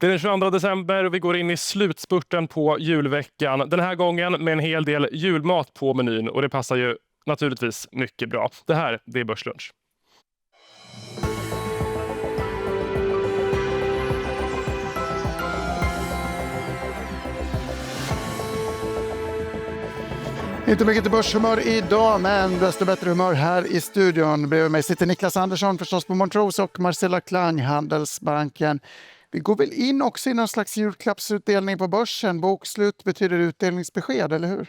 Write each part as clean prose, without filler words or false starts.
Det är den 22 december och vi går in i slutspurten på julveckan. Den här gången med en hel del julmat på menyn och det passar ju naturligtvis mycket bra. Det är Börslunch. Inte mycket till börshumör idag, men desto bättre humör här i studion. Bredvid mig sitter Niklas Andersson förstås på Montrose och Marcella Klang, Handelsbanken. Vi går väl in också i någon slags julklappsutdelning på börsen. Bokslut betyder utdelningsbesked, eller hur?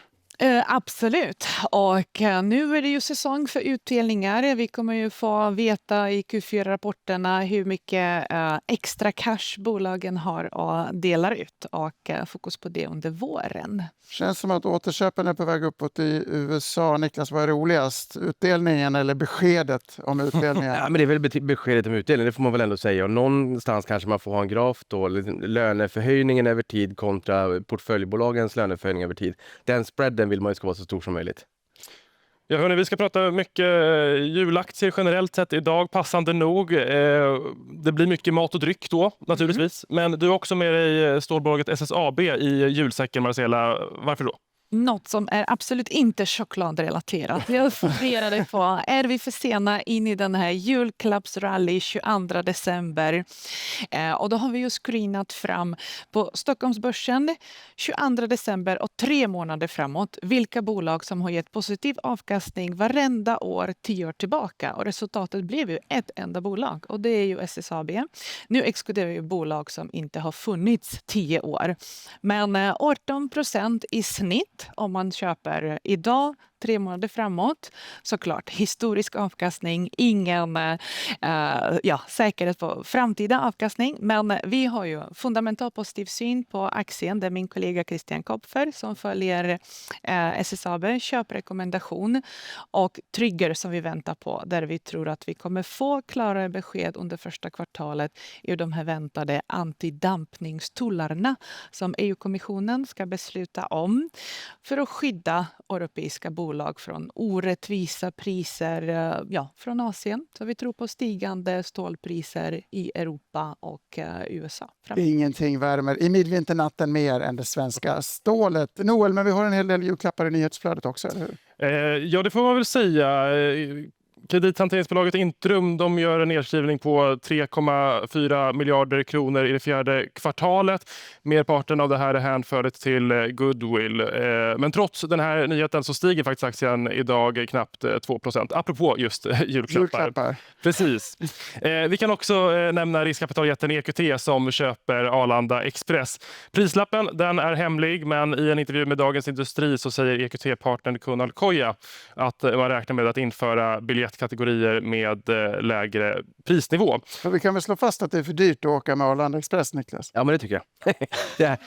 Absolut. Och nu är det ju säsong för utdelningar. Vi kommer ju få veta i Q4-rapporterna hur mycket extra cash bolagen har och delar ut. Och fokus på det under våren. Känns som att återköpen är på väg uppåt i USA. Niklas, vad är roligast? Utdelningen eller beskedet om utdelningen? Ja, men det är väl beskedet om utdelningen, det får man väl ändå säga. Och någonstans kanske man får ha en graf då. Löneförhöjningen över tid kontra portföljbolagens löneförhöjning över tid. Den spreaden vill man ju ska vara så stor som möjligt. Ja, hörni, vi ska prata mycket julaktier generellt sett idag, passande nog. Det blir mycket mat och dryck då, naturligtvis. Men du har också med dig stålbolaget SSAB i julsäcken, Marcella. Varför då? Något som är absolut inte chokladrelaterat. Jag funderade på, är vi för sena in i den här julklappsrally 22 december? Och då har vi ju screenat fram på Stockholmsbörsen 22 december och 3 månader framåt. Vilka bolag som har gett positiv avkastning varenda år 10 år tillbaka. Och resultatet blev ju ett enda bolag och det är ju SSAB. Nu exkluderar vi bolag som inte har funnits 10 år. Men 18% i snitt. Om man köper idag 3 månader framåt, såklart historisk avkastning, ingen säkerhet på framtida avkastning, men vi har ju fundamentalt positiv syn på aktien. Det är min kollega Christian Kopfer som följer SSAB, köprekommendation och trigger som vi väntar på, där vi tror att vi kommer få klarare besked under första kvartalet i de här väntade antidampningstullarna som EU-kommissionen ska besluta om för att skydda europeiska bolag från orättvisa priser från Asien. Så vi tror på stigande stålpriser i Europa och USA. Ingenting värmer i midvinternatten mer än det svenska stålet. Noel, men vi har en hel del julklappar i nyhetsflödet också, eller hur? Ja, det får man väl säga. Kredithanteringsbolaget Intrum, de gör en nedskrivning på 3,4 miljarder kronor i det 4:e kvartalet. Merparten av det här är hänförligt till goodwill. Men trots den här nyheten så stiger faktiskt aktien idag knappt 2%. Apropå just julklappar. Precis. Vi kan också nämna riskkapitaljätten EQT som köper Arlanda Express. Prislappen, den är hemlig, men i en intervju med Dagens Industri så säger EQT-partnern Kunal Koya att man räknar med att införa biljettkategorier med lägre prisnivå. Så vi kan väl slå fast att det är för dyrt att åka med Arlanda Express, Niklas? Ja, men det tycker jag.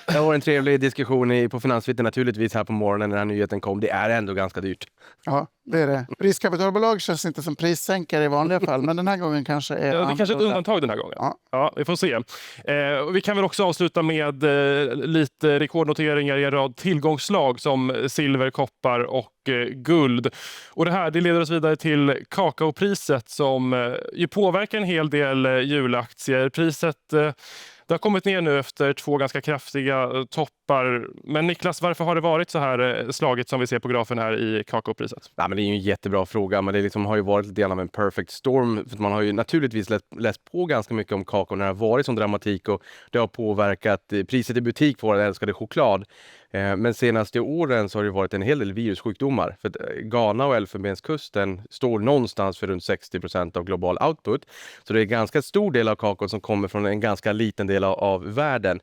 Det var en trevlig diskussion på Finansvitten naturligtvis här på morgonen när den här nyheten kom. Det är ändå ganska dyrt. Ja, det är det. Riskkapitalbolag känns inte som prissänkare i vanliga fall, men den här gången kanske är... Ja, det kanske är ett undantag den här gången. Ja, vi får se. Vi kan väl också avsluta med lite rekordnoteringar i en rad tillgångslag som silver, koppar och guld. Och det leder oss vidare till kakaopriset som ju påverkar en hel del julaktier. Priset det har kommit ner nu efter 2 ganska kraftiga toppar. Men Niklas, varför har det varit så här slagigt som vi ser på grafen här i kakaopriset? Ja, men det är ju en jättebra fråga, men det har ju varit lite grann av en perfect storm. För man har ju naturligtvis läst på ganska mycket om kakao när det har varit som dramatik och det har påverkat priset i butik på vår älskade choklad. Men senaste åren så har det varit en hel del virussjukdomar. För Ghana och Elfenbenskusten står någonstans för runt 60% av global output. Så det är en ganska stor del av kakao som kommer från en ganska liten del av världen.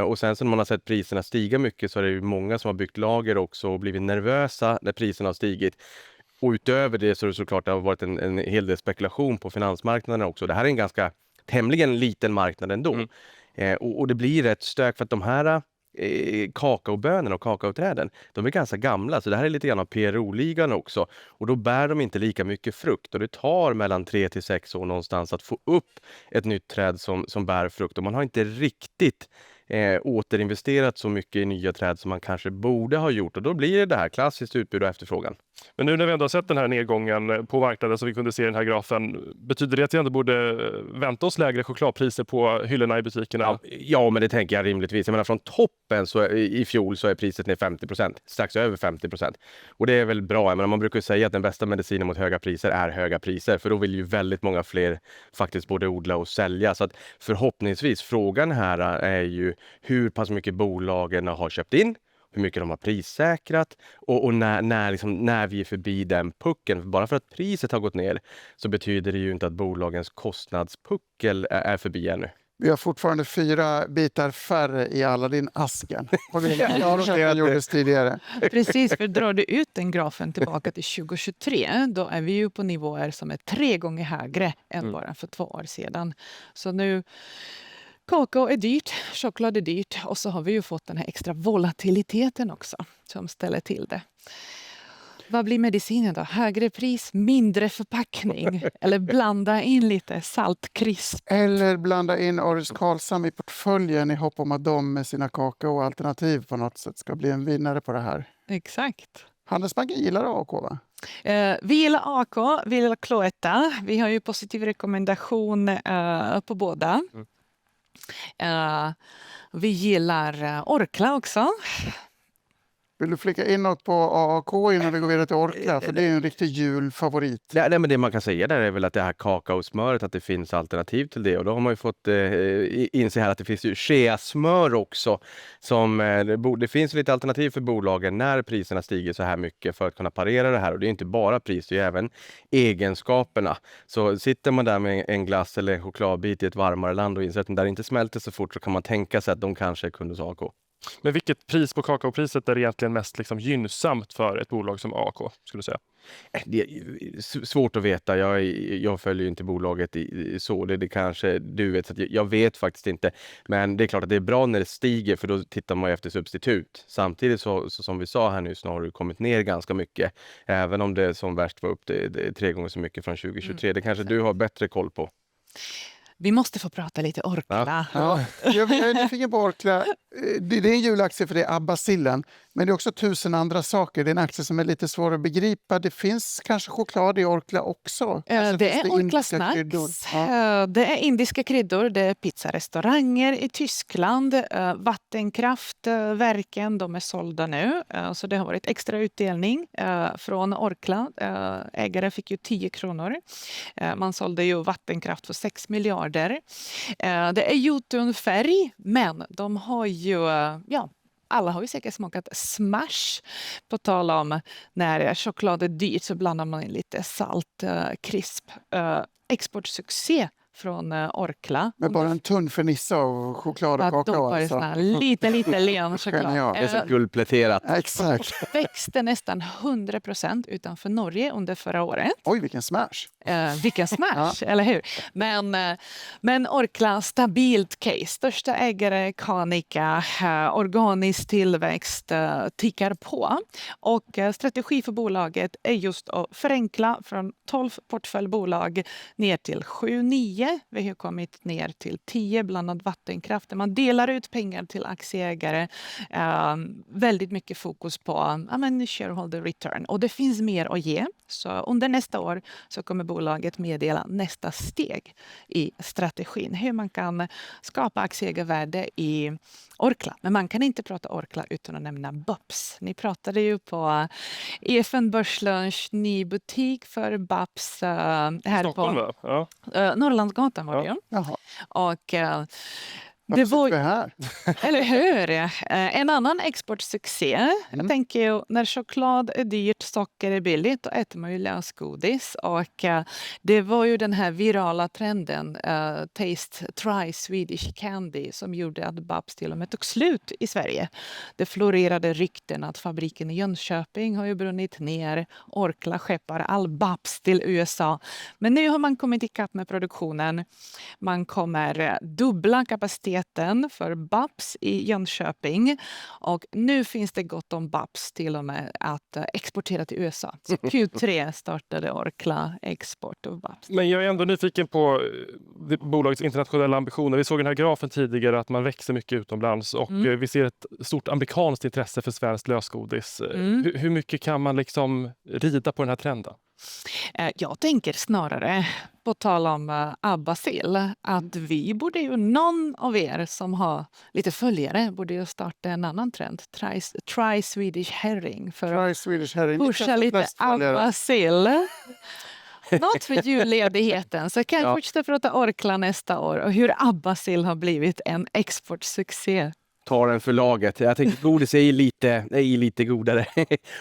Och sen så när man har sett priserna stiga mycket så är det ju många som har byggt lager också och blivit nervösa när priserna har stigit. Och utöver det så är det såklart det har varit en hel del spekulation på finansmarknaden också. Det här är en ganska tämligen liten marknad ändå. Och det blir rätt stök för att de här kakaobönorna och kakaoträden, de är ganska gamla, så det här är lite grann av PRO-ligan också, och då bär de inte lika mycket frukt och det tar mellan 3 till 6 år någonstans att få upp ett nytt träd som bär frukt, och man har inte riktigt återinvesterat så mycket i nya träd som man kanske borde ha gjort, och då blir det här klassiskt utbud och efterfrågan. Men nu när vi ändå har sett den här nedgången på marknaden som vi kunde se i den här grafen, betyder det att vi ändå borde vänta oss lägre chokladpriser på hyllorna i butikerna? Ja, men det tänker jag rimligtvis. Jag menar, från toppen i fjol så är priset ner 50%, strax över 50%. Och det är väl bra. Jag menar, man brukar ju säga att den bästa medicinen mot höga priser är höga priser, för då vill ju väldigt många fler faktiskt både odla och sälja. Så att förhoppningsvis, frågan här är ju hur pass mycket bolagen har köpt in, hur mycket de har prissäkrat och när vi är förbi den pucken. Bara för att priset har gått ner så betyder det ju inte att bolagens kostnadspuckel är förbi ännu. Vi har fortfarande 4 bitar färre i Aladdin-asken. Och det gjordes tidigare. Precis, för drar du ut den grafen tillbaka till 2023, då är vi ju på nivåer som är 3 gånger högre än bara för 2 år sedan. Så nu, kakao är dyrt, choklad är dyrt och så har vi ju fått den här extra volatiliteten också som ställer till det. Vad blir medicinen då? Högre pris, mindre förpackning eller blanda in lite saltkrisp? Eller blanda in Århus Karlshamn i portföljen i hopp om att de med sina kakao-alternativ på något sätt ska bli en vinnare på det här. Exakt. Handelsbanken gillar AK, va? Vi gillar AK, vi gillar Cloetta. Vi har ju positiv rekommendation på båda. Vi gillar Orkla också. Vill du flika in något på AAK innan vi går vidare till Orkla? För det är en riktig julfavorit. Nej, men det man kan säga där är väl att det här kakaosmöret, att det finns alternativ till det. Och då har man ju fått inse här att det finns ju shea-smör också. Det finns lite alternativ för bolagen när priserna stiger så här mycket för att kunna parera det här. Och det är inte bara pris, det är även egenskaperna. Så sitter man där med en glass eller en chokladbit i ett varmare land och inser att den där inte smälter så fort, så kan man tänka sig att de kanske är kunders AK. Men vilket pris på kakaopriset är egentligen mest gynnsamt för ett bolag som AK, skulle du säga? Det är svårt att veta. Jag följer ju inte bolaget så. Det kanske du vet. Så att jag vet faktiskt inte. Men det är klart att det är bra när det stiger, för då tittar man efter substitut. Samtidigt så som vi sa här nu, så har det kommit ner ganska mycket. Även om det som värst var upp det 3 gånger så mycket från 2023. Det kanske du har bättre koll på. Vi måste få prata lite Orkla. Ja, jag är nyfiken på Orkla. Det är en julaktie för det är Abbasillen. Men det är också 1000 andra saker. Det är en aktie som är lite svår att begripa. Det finns kanske choklad i Orkla också. Det är Orkla Snacks. Ja. Det är indiska kryddor. Det är pizzarestauranger i Tyskland. Vattenkraftverken, de är sålda nu. Så det har varit extra utdelning från Orkla. Ägare fick ju 10 kronor. Man sålde ju vattenkraft för 6 miljarder. Det är Jotunfärg, men de har ju, alla har ju säkert smakat Smash. På tal om när choklad är dyrt så blandar man in lite salt, krisp. Exportsuccé från Orkla. Med bara en tunn fernissa av choklad och kakao. Alltså. Lite len choklad. Det är så guldpläterat. Exakt. Växte nästan 100% utanför Norge under förra året. Oj, vilken smash. Vilken smash, eller hur? Men Orkla, stabilt case. Största ägare, Canica, organisk tillväxt tickar på. Och strategi för bolaget är just att förenkla från 12 portföljbolag ner till 7-9. Vi har kommit ner till 10 blandad vattenkraft. Man delar ut pengar till aktieägare. Väldigt mycket fokus på shareholder return. Och det finns mer att ge. Så under nästa år så kommer bolaget meddela nästa steg i strategin. Hur man kan skapa aktieägarvärde i Orkla. Men man kan inte prata Orkla utan att nämna Babs. Ni pratade ju på EFN Börslunch, ny butik för Babs här Stockholm, på ja. Norrlandsgatan var det ju. Jaha. Och Det var vi här. eller hur? En annan exportsuccé. Jag tänker ju, när choklad är dyrt, socker är billigt, då äter man ju lösgodis. Och det var ju den här virala trenden, Taste Try Swedish Candy, som gjorde att Babs till och med tog slut i Sverige. Det florerade rykten att fabriken i Jönköping har ju brunnit ner. Orkla skeppar all Babs till USA. Men nu har man kommit ikapp med produktionen. Man kommer dubbla kapaciteten kapaciteten för Babs i Jönköping och nu finns det gott om Babs till och med att exportera till USA. Så Q3 startade Orkla export av Babs. Men jag är ändå nyfiken på bolagets internationella ambitioner. Vi såg den här grafen tidigare att man växer mycket utomlands och vi ser ett stort amerikanskt intresse för svenskt lösgodis. Hur mycket kan man liksom rida på den här trenden? Jag tänker snarare, på tal om Abbasil, att vi borde ju, någon av er som har lite följare, borde ju starta en annan trend. Try Swedish Herring för att Try Swedish Herring. pusha lite Abbasil. Något för julledigheten. Så kan jag fortsätta prata Orkla nästa år och hur Abbasil har blivit en exportsuccé. Tar den för laget. Jag tänker godis är lite godare.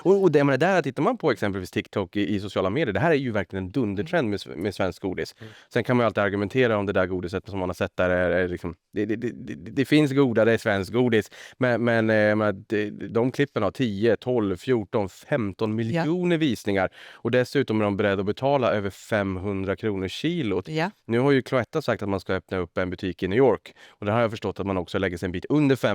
och det, men där tittar man på exempelvis TikTok i sociala medier. Det här är ju verkligen en dundertrend med svensk godis. Sen kan man ju alltid argumentera om det där godiset som man har sett där. Är liksom, det finns godare svensk godis. Men de klippen har 10, 12, 14, 15 miljoner visningar. Och dessutom är de beredda att betala över 500 kronor kilot. Ja. Nu har ju Cloetta sagt att man ska öppna upp en butik i New York. Och där har jag förstått att man också lägger sig en bit under 500.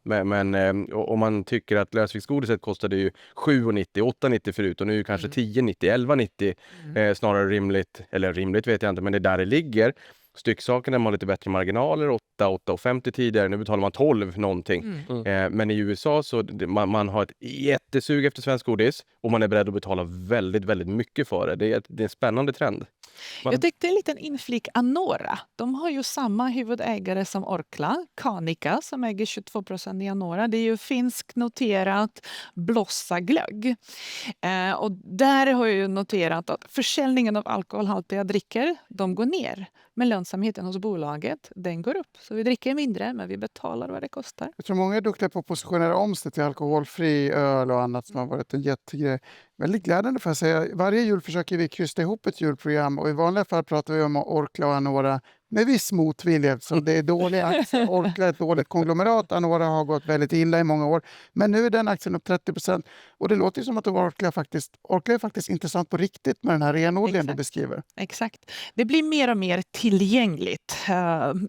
Men om man tycker att lösviktsgodiset kostade ju 7,90, 8,90 förut och nu är det kanske 10,90, 11,90 snarare rimligt. Eller rimligt vet jag inte, men det är där det ligger. Stycksakerna har lite bättre marginaler, 8,50 tidigare, nu betalar man 12 någonting. Men i USA så man har ett jättesug efter svensk godis och man är beredd att betala väldigt, väldigt mycket för det. Det är en spännande trend. Jag tyckte en liten inflik Anora. De har ju samma huvudägare som Orkla, Canica, som äger 22% i Anora. Det är ju finskt noterat Blossaglögg. Och där har jag ju noterat att försäljningen av alkoholhaltiga drycker, de går ner. Men lönsamheten hos bolaget, den går upp. Så vi dricker mindre, men vi betalar vad det kostar. Jag tror många är duktiga på att positionera om sig till alkoholfri öl och annat som har varit en jättegrej. Väldigt glädjande för att säga. Varje jul försöker vi krysta ihop ett julprogram och i vanliga fall pratar vi om Orkla och Anora med viss motvilja. Så det är dåliga aktier. Orkla är ett dåligt konglomerat. Anora har gått väldigt illa i många år. Men nu är den aktien upp 30%. Och det låter som att Orkla är faktiskt intressant på riktigt med den här renodlingen du beskriver. Exakt. Det blir mer och mer tillgängligt.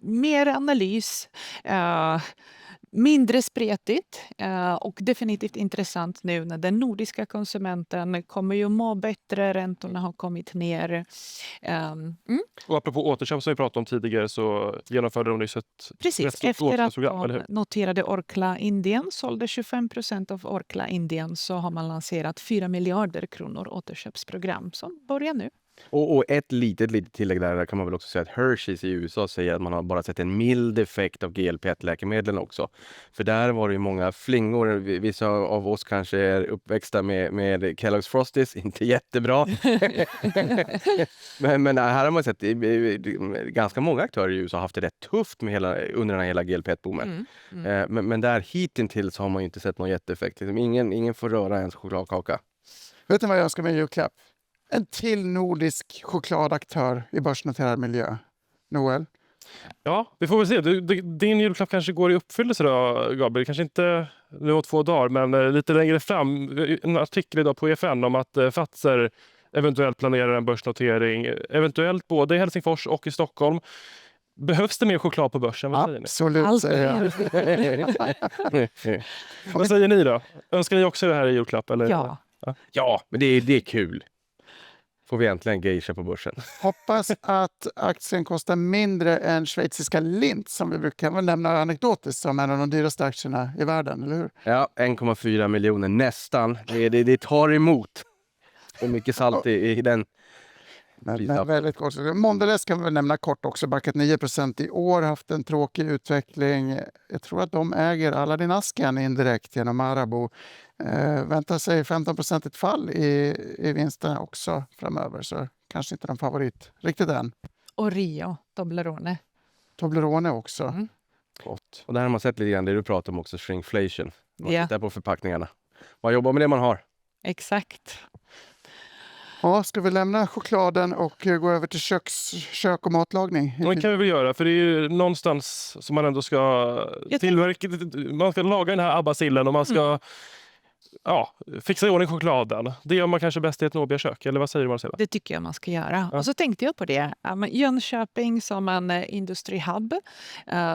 Mer analys. Mindre spretigt och definitivt intressant nu när den nordiska konsumenten kommer ju må bättre, räntorna har kommit ner. Och apropå återköp som vi pratade om tidigare så genomförde de nyss ett Precis, efter att de noterade Orkla Indien, sålde 25% av Orkla Indien så har man lanserat 4 miljarder kronor återköpsprogram som börjar nu. Och ett litet tillägg där kan man väl också säga att Hershey's i USA säger att man har bara sett en mild effekt av GLP-1-läkemedlen också. För där var det ju många flingor. Vissa av oss kanske är uppväxta med Kellogg's Frosties, inte jättebra. men här har man sett ganska många aktörer i USA har haft det rätt tufft med under den här hela GLP-1-boomen. Men där hittills har man ju inte sett någon jätteeffekt. Ingen får röra ens chokladkaka. Vet ni vad jag önskar mig i julklapp? En till nordisk chokladaktör i börsnoterad miljö. Noel? Ja, vi får väl se. Din julklapp kanske går i uppfyllelse då, Gabriel. Kanske inte nu om 2 dagar, men lite längre fram. En artikel idag på EFN om att Fazer eventuellt planerar en börsnotering. Eventuellt både i Helsingfors och i Stockholm. Behövs det mer choklad på börsen? Vad säger ni? Absolut, säger jag. Vad säger ni då? Önskar ni också det här i julklapp? Eller? Ja, men det är kul. Får vi äntligen geisha på börsen. Hoppas att aktien kostar mindre än schweiziska Lindt som vi brukar nämna anekdotiskt som en av de dyraste aktierna i världen, eller hur? Ja, 1,4 miljoner nästan. Det tar emot. Och mycket salt i den. Men väldigt kort. Mondelez kan vi nämna kort också, backat 9% i år, haft en tråkig utveckling. Jag tror att de äger Aladdin Asken indirekt genom Marabou. Väntar sig 15% fall i vinsten också framöver, så kanske inte någon favorit riktigt än. Och Rio, Toblerone. Toblerone också. Gott. Och där har man sett lite grann det du pratar om också, shrinkflation. Man tittar på förpackningarna. Man jobbar med det man har. Exakt. Ja, ska vi lämna chokladen och gå över till kök och matlagning? Det kan vi väl göra, för det är ju någonstans som man ändå ska tillverka. Man ska laga den här abbasillen och man ska fixa i ordning chokladen. Det gör man kanske bäst i ett Nobia-kök, eller vad säger du, Marcela? Det tycker jag man ska göra. Ja. Och så tänkte jag på det. Jönköping som en industrihub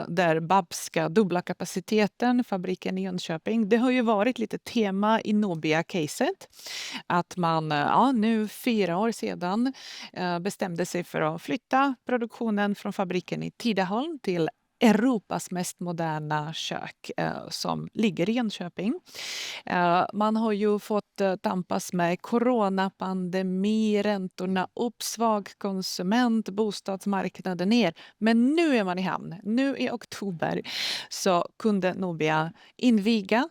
där BAB ska dubbla kapaciteten, fabriken i Jönköping. Det har ju varit lite tema i Nobia-caset. Att man nu 4 år sedan bestämde sig för att flytta produktionen från fabriken i Tidaholm till Europas mest moderna kök som ligger i Jönköping. Man har ju fått tampas med coronapandemi, räntorna upp, svag konsument, bostadsmarknaden ner. Men nu är man i hamn. Nu i oktober så kunde Nobia inviga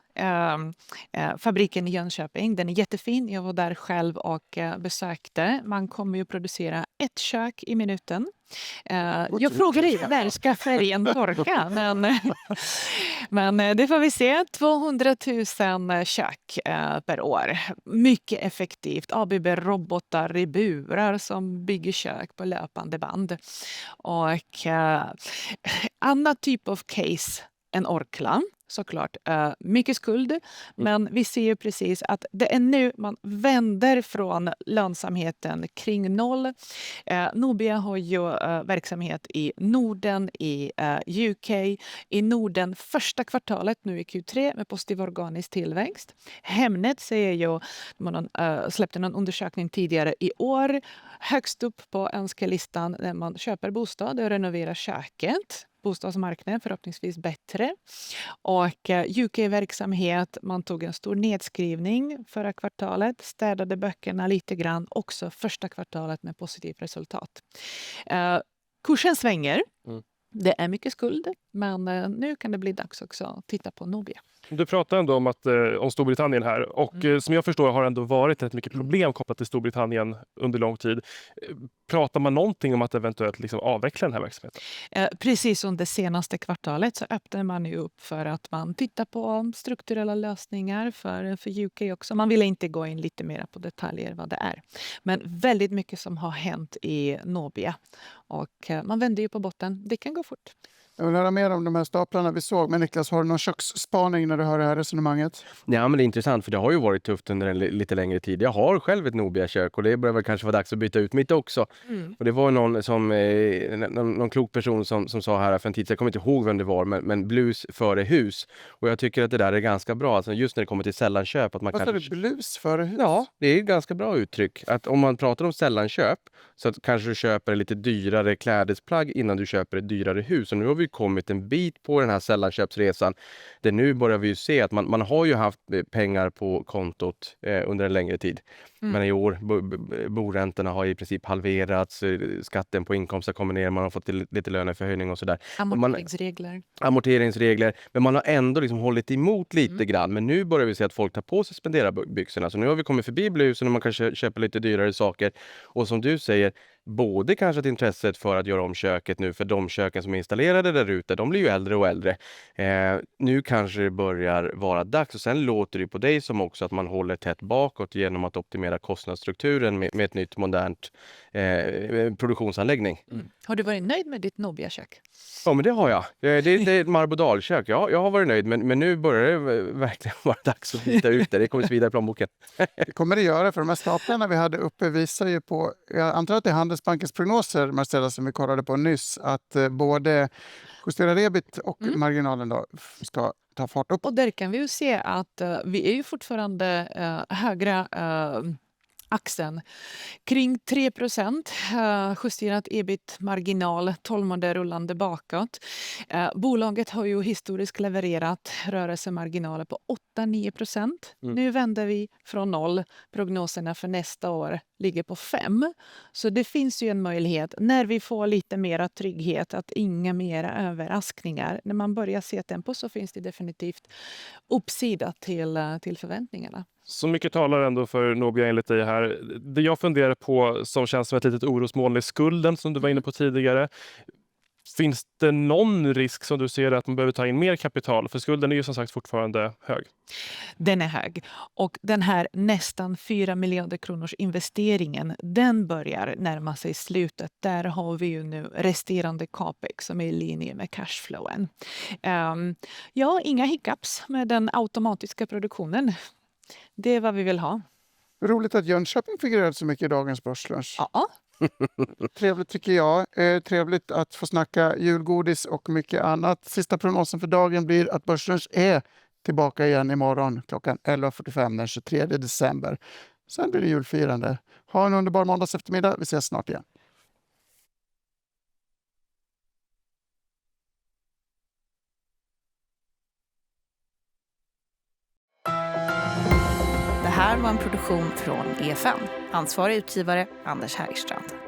fabriken i Jönköping. Den är jättefin. Jag var där själv och besökte. Man kommer ju producera 1 kök i minuten. Jag frågade när ska färgen torka, men det får vi se. 200 000 kök per år. Mycket effektivt. ABB-robotar i burar som bygger kök på löpande band. Och annan typ av case än Orkla. Såklart mycket skuld, men vi ser ju precis att det är nu man vänder från lönsamheten kring noll. Nobia har ju verksamhet i Norden, i UK, i Norden första kvartalet nu i Q3 med positiv organisk tillväxt. Hemnet säger ju, man släppte en undersökning tidigare i år, högst upp på önskelistan när man köper bostad och renoverar köket. Bostadsmarknaden förhoppningsvis bättre. Och UK-verksamhet, man tog en stor nedskrivning förra kvartalet, städade böckerna lite grann, också första kvartalet med positivt resultat. Kursen svänger. Det är mycket skuld, men nu kan det bli dags också att titta på Nobia. Du pratar ändå om Storbritannien här och som jag förstår har ändå varit rätt mycket problem kopplat till Storbritannien under lång tid. Pratar man någonting om att eventuellt liksom avveckla den här verksamheten? Precis som det senaste kvartalet så öppnar man ju upp för att man tittar på strukturella lösningar för UK också. Man vill inte gå in lite mer på detaljer vad det är. Men väldigt mycket som har hänt i Nobia och man vänder ju på botten. Det kan gå fort. Jag vill höra mer om de här staplarna vi såg. Men Niklas, har du någon köksspaning när du hör det här resonemanget? Ja, men det är intressant för det har ju varit tufft under en lite längre tid. Jag har själv ett Nobia-kök och det börjar väl kanske vara dags att byta ut mitt också. Och det var någon klok person som sa här för en tid sedan, jag kommer inte ihåg vem det var, men blus före hus. Och jag tycker att det där är ganska bra, alltså just när det kommer till sällanköp. Att man Vad sa du, blus före hus? Ja, det är ett ganska bra uttryck. Att om man pratar om sällanköp så att kanske du köper en lite dyrare klädesplagg innan du köper ett dyrare hus. Och nu har vi kommit en bit på den här sällanköpsresan. Där nu börjar vi ju se att man har ju haft pengar på kontot under en längre tid. Men i år, boräntorna har i princip halverats, skatten på inkomster kommer ner, man har fått lite löneförhöjning och sådär. Amorteringsregler. Men man har ändå liksom hållit emot lite grann. Men nu börjar vi se att folk tar på sig spenderarbyxorna. Så nu har vi kommit förbi blusen och man kanske köper lite dyrare saker. Och som du säger, både kanske ett intresset för att göra om köket nu, för de köken som är installerade där ute, de blir ju äldre och äldre. Nu kanske det börjar vara dags och sen låter det på dig som också att man håller tätt bakåt genom att optimera kostnadsstrukturen med ett nytt modernt produktionsanläggning. Har du varit nöjd med ditt Nobia-kök? Ja, men det har jag. Det är ett Marbodalkök. Jag har varit nöjd, men nu börjar det verkligen vara dags att byta ut det. Det kommer svida i plånboken. Det kommer det göra, för de här staplarna vi hade uppe visar ju på, jag antar att det är Handelsbankens prognoser, Marcela, som vi kollade på nyss, att både justerad ebit och marginalen då ska ta fart upp. Och där kan vi ju se att vi är ju fortfarande högre axeln. Kring 3% justerat ebit-marginal, 12 månader rullande bakåt. Bolaget har ju historiskt levererat rörelsemarginaler på 8-9%. Nu vänder vi från 0. Prognoserna för nästa år ligger på 5. Så det finns ju en möjlighet när vi får lite mera trygghet att inga mera överraskningar. När man börjar se tempo så finns det definitivt uppsida till förväntningarna. Så mycket talar ändå för Nobia enligt dig här. Det jag funderar på som känns som ett litet orosmoln är skulden som du var inne på tidigare. Finns det någon risk som du ser att man behöver ta in mer kapital? För skulden är ju som sagt fortfarande hög. Den är hög. Och den här nästan 4 miljarder kronors investeringen, den börjar närma sig slutet. Där har vi ju nu resterande capex som är i linje med cashflowen. Inga hiccups med den automatiska produktionen. Det är vad vi vill ha. Roligt att Jönköping figurerade så mycket i dagens börslunch. Ja. Trevligt tycker jag. Trevligt att få snacka julgodis och mycket annat. Sista prognosen för dagen blir att börslunch är tillbaka igen imorgon klockan 11.45 den 23 december. Sen blir det julfirande. Ha en underbar måndags eftermiddag. Vi ses snart igen. Det här var en produktion från EFN. Ansvarig utgivare Anders Hägerstrand.